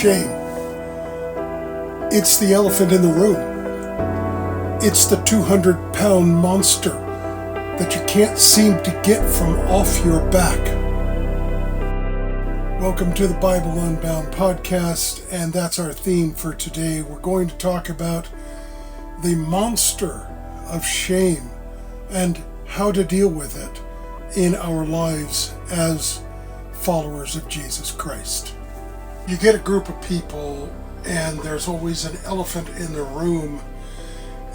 Shame. It's the elephant in the room. It's the 200-pound monster that you can't seem to get from off your back. Welcome to the Bible Unbound podcast, and that's our theme for today. We're going to talk about the monster of shame and how to deal with it in our lives as followers of Jesus Christ. You get a group of people and there's always an elephant in the room,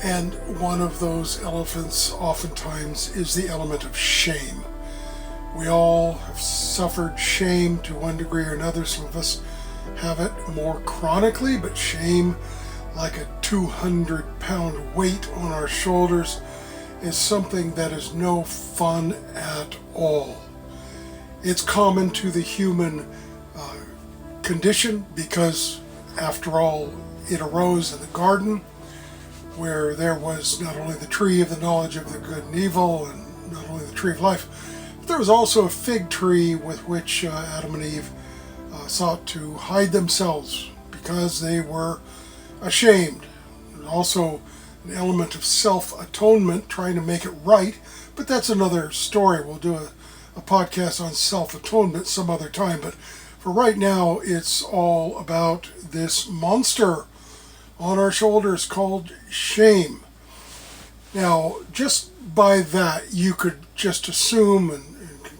and one of those elephants oftentimes is the element of shame. We all have suffered shame to one degree or another. Some of us have it more chronically, but shame, like a 200-pound weight on our shoulders, is something that is no fun at all. It's common to the human condition because, after all, it arose in the garden where there was not only the tree of the knowledge of the good and evil and not only the tree of life, but there was also a fig tree with which Adam and Eve sought to hide themselves because they were ashamed. There's also an element of self-atonement, trying to make it right, but that's another story. We'll do a podcast on self-atonement some other time, but for right now, it's all about this monster on our shoulders called shame. Now, just by that, you could just assume and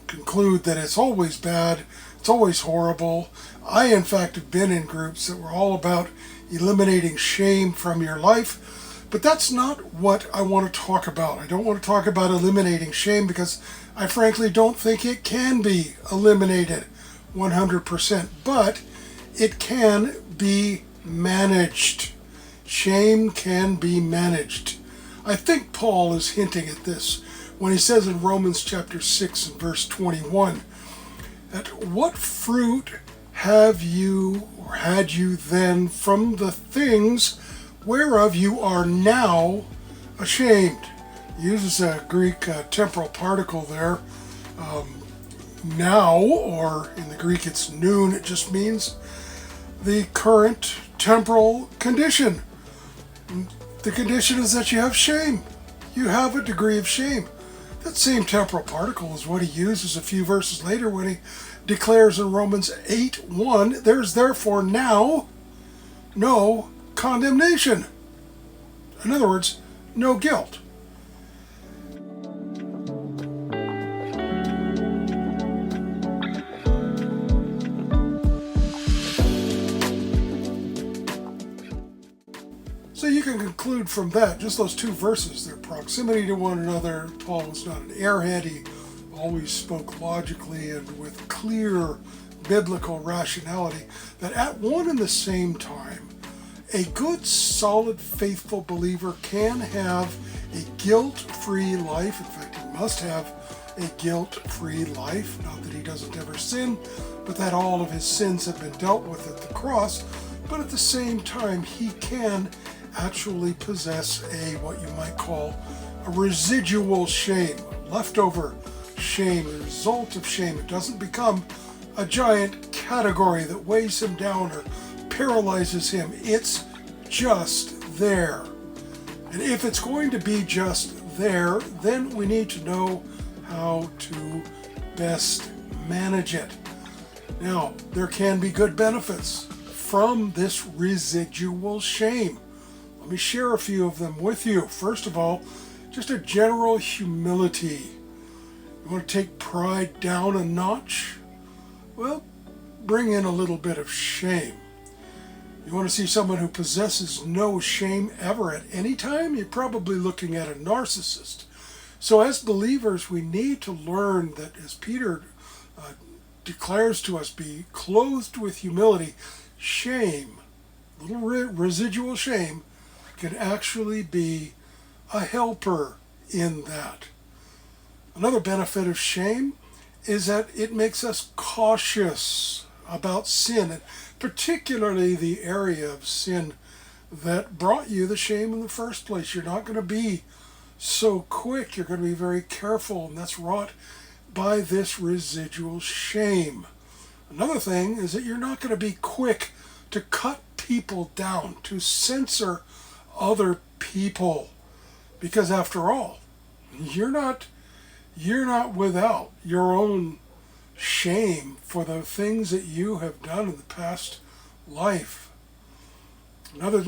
conclude that it's always bad, it's always horrible. I, in fact, have been in groups that were all about eliminating shame from your life, but that's not what I want to talk about. I don't want to talk about eliminating shame because I frankly don't think it can be eliminated 100%, but it can be managed. Shame can be managed. I think Paul is hinting at this when he says in Romans chapter 6 and verse 21, that what fruit have you or had you then from the things whereof you are now ashamed? He uses a Greek temporal particle there. Now, or in the Greek it's noon, it just means the current temporal condition. The condition is that you have shame. You have a degree of shame. That same temporal particle is what he uses a few verses later when he declares in Romans 8:1, there's therefore now no condemnation. In other words, no guilt. So you can conclude from that, just those two verses, their proximity to one another. Paul was not an airhead. He always spoke logically and with clear biblical rationality, that at one and the same time, a good, solid, faithful believer can have a guilt-free life. In fact, he must have a guilt-free life. Not that he doesn't ever sin, but that all of his sins have been dealt with at the cross. But at the same time, he can actually possess what you might call a residual shame, leftover shame, a result of shame. It doesn't become a giant category that weighs him down or paralyzes him. It's just there. And if it's going to be just there, then we need to know how to best manage it. Now, there can be good benefits from this residual shame. Let me share a few of them with you. First of all, just a general humility. You want to take pride down a notch? Well, bring in a little bit of shame. You want to see someone who possesses no shame ever at any time? You're probably looking at a narcissist. So as believers, we need to learn that, as Peter declares to us, be clothed with humility. Shame, little residual shame, can actually be a helper in that. Another benefit of shame is that it makes us cautious about sin, and particularly the area of sin that brought you the shame in the first place. You're not going to be so quick. You're going to be very careful, and that's wrought by this residual shame. Another thing is that you're not going to be quick to cut people down, to censor other people. Because after all, you're not without your own shame for the things that you have done in the past life. Another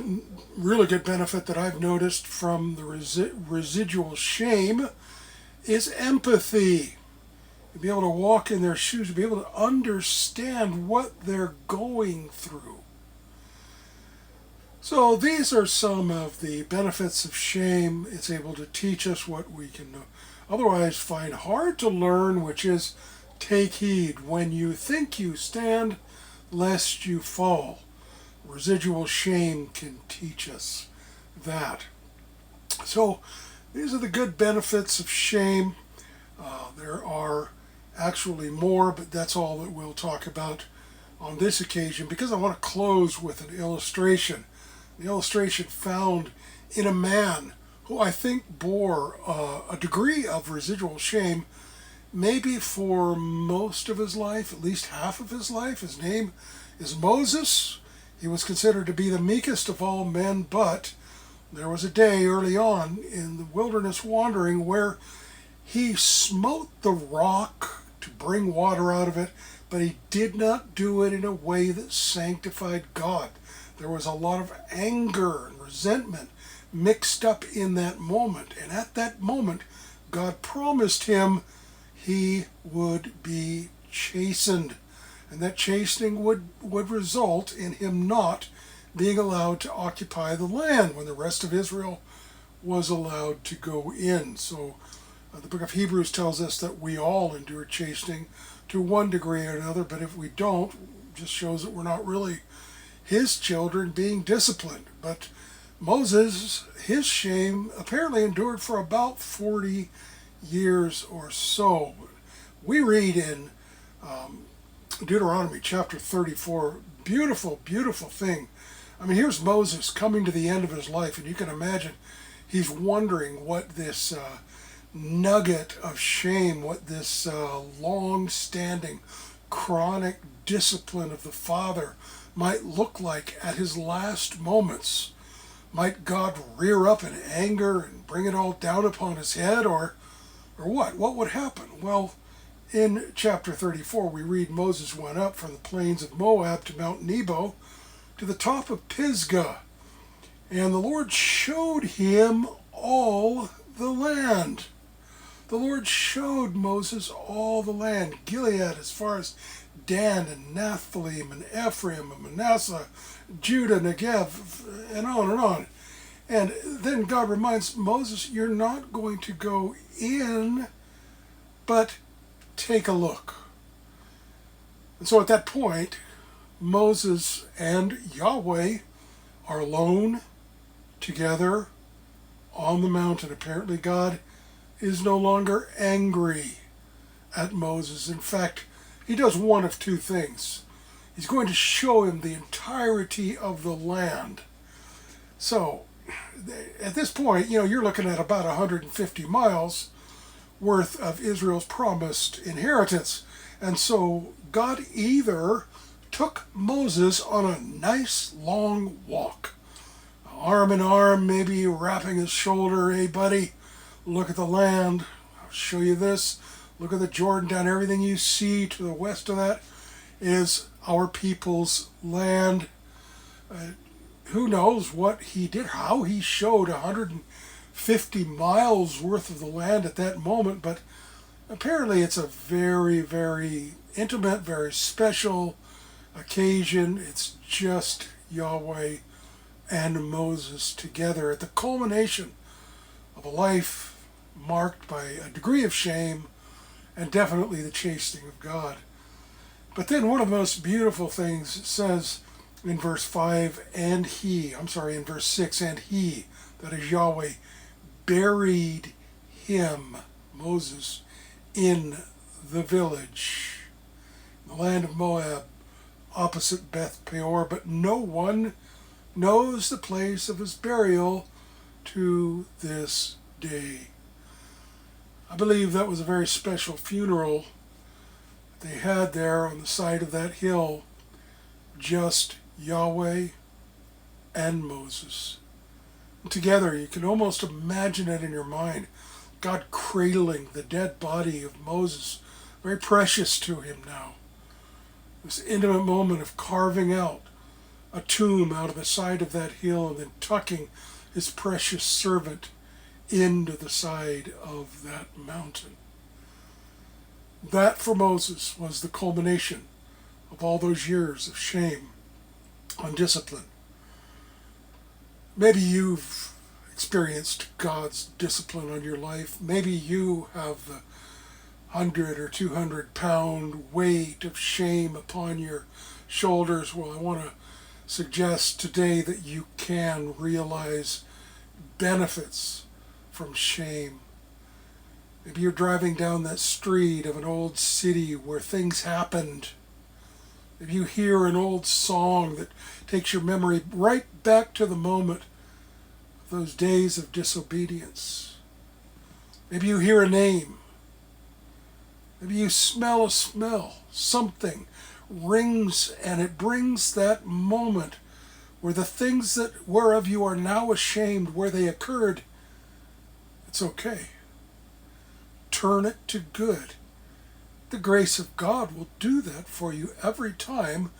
really good benefit that I've noticed from the residual shame is empathy. To be able to walk in their shoes, to be able to understand what they're going through. So these are some of the benefits of shame. It's able to teach us what we can otherwise find hard to learn, which is take heed when you think you stand, lest you fall. Residual shame can teach us that. So these are the good benefits of shame. There are actually more, but that's all that we'll talk about on this occasion, because I want to close with an illustration. The illustration found in a man who I think bore a degree of residual shame, maybe for most of his life, at least half of his life. His name is Moses. He was considered to be the meekest of all men, but there was a day early on in the wilderness wandering where he smote the rock to bring water out of it, but he did not do it in a way that sanctified God. There was a lot of anger and resentment mixed up in that moment. And at that moment, God promised him he would be chastened. And that chastening would result in him not being allowed to occupy the land when the rest of Israel was allowed to go in. So the book of Hebrews tells us that we all endure chastening to one degree or another, but if we don't, it just shows that we're not really his children being disciplined. But Moses, his shame apparently endured for about 40 years or so. We read in Deuteronomy chapter 34, beautiful, beautiful thing. I mean, here's Moses coming to the end of his life, and you can imagine he's wondering what this nugget of shame, what this long-standing, chronic discipline of the Father might look like at his last moments. Might God rear up in anger and bring it all down upon his head, or what? What would happen? Well, in chapter 34, we read Moses went up from the plains of Moab to Mount Nebo to the top of Pisgah, and the Lord showed him all the land. The Lord showed Moses all the land, Gilead as far as Dan and Naphtali and Ephraim and Manasseh, Judah, Negev, and on and on. And then God reminds Moses, you're not going to go in, but take a look. And so at that point, Moses and Yahweh are alone together on the mountain. Apparently God is no longer angry at Moses. In fact, he does one of two things. He's going to show him the entirety of the land. So, at this point, you're looking at about 150 miles worth of Israel's promised inheritance. And so, God either took Moses on a nice long walk, arm in arm, maybe wrapping his shoulder, hey buddy, look at the land, I'll show you this. Look at the Jordan down. Everything you see to the west of that is our people's land. Who knows what he did, how he showed 150 miles worth of the land at that moment, but apparently it's a very, very intimate, very special occasion. It's just Yahweh and Moses together at the culmination of a life marked by a degree of shame and definitely the chastening of God. But then one of the most beautiful things it says in verse 6, and he, that is Yahweh, buried him, Moses, in the village, in the land of Moab, opposite Beth Peor, but no one knows the place of his burial to this day. I believe that was a very special funeral they had there on the side of that hill, just Yahweh and Moses. And together, you can almost imagine it in your mind. God cradling the dead body of Moses, very precious to him now. This intimate moment of carving out a tomb out of the side of that hill and then tucking his precious servant into the side of that mountain. That for Moses was the culmination of all those years of shame and discipline. Maybe you've experienced God's discipline on your life. Maybe you have the 100 or 200 pound weight of shame upon your shoulders. Well, I want to suggest today that you can realize benefits from shame. Maybe you're driving down that street of an old city where things happened. Maybe you hear an old song that takes your memory right back to the moment of those days of disobedience. Maybe you hear a name. Maybe you smell a smell. Something rings, and it brings that moment where the things that whereof you are now ashamed, where they occurred, it's okay. Turn it to good. The grace of God will do that for you every time.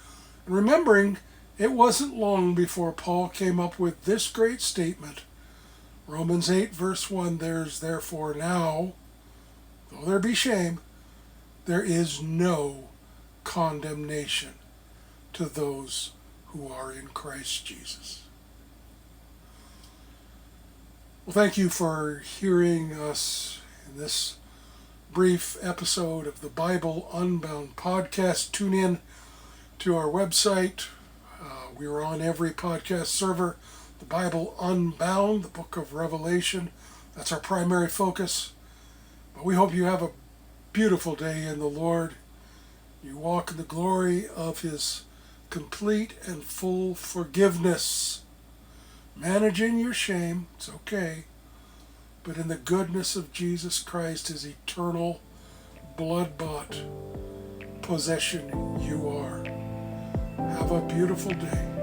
And remembering, it wasn't long before Paul came up with this great statement. Romans 8 verse 1, there's therefore now, though there be shame, there is no condemnation to those who are in Christ Jesus. Well, thank you for hearing us in this brief episode of the Bible Unbound podcast. Tune in to our website. We are on every podcast server. The Bible Unbound, the book of Revelation. That's our primary focus. But we hope you have a beautiful day in the Lord. You walk in the glory of His complete and full forgiveness. Managing your shame, it's okay. But in the goodness of Jesus Christ, His eternal, blood-bought possession, you are. Have a beautiful day.